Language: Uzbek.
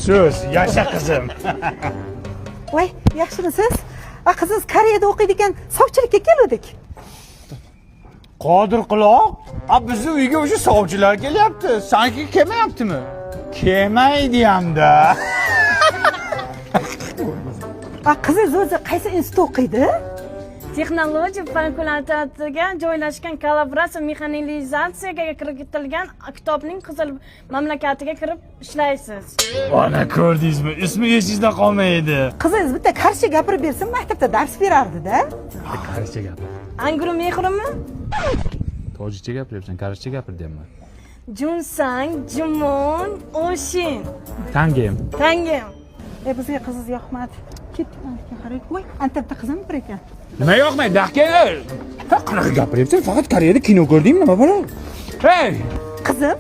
so'z yasha qizim. Voy, yaxshimisiz? Qizingiz Koreyada o'qiydi ekan, sovchilikka keldik. Qodir quloq, bizni uyga o'sha sovchilar kelyapti. Sanki kelmayaptimi? Kelmaydi hamda. Qizingiz o'zi qaysi institutda o'qiydi? Texnologiya fakultetiga joylashgan kollaboratsiya mexanizatsiyaga kiritilgan kitobning qizil mamlakatiga kirib ishlaysiz. Ana ko'rdingizmi? Ismi esingizda qolmaydi. Qizingiz bitta qarsha gapirib bersin, maktabda dars berardi-da. Qarsha gapir. Anguru mehrimi? Tojikcha gapiryapsan, qarsha gapir deyapman. Junsang, Jumon, Oshin. Tangem. Tangem. Bizga qizingiz yoqmadi. Ketdik ancha qaraylik. Voy, antabda qizim bir ekan. Nima yoqmaydi, dahkana? Qanaqa gapiryapsan? Faqat Koreyada kino ko'rdingmi, nima bo'ladi? Hey! Qizim,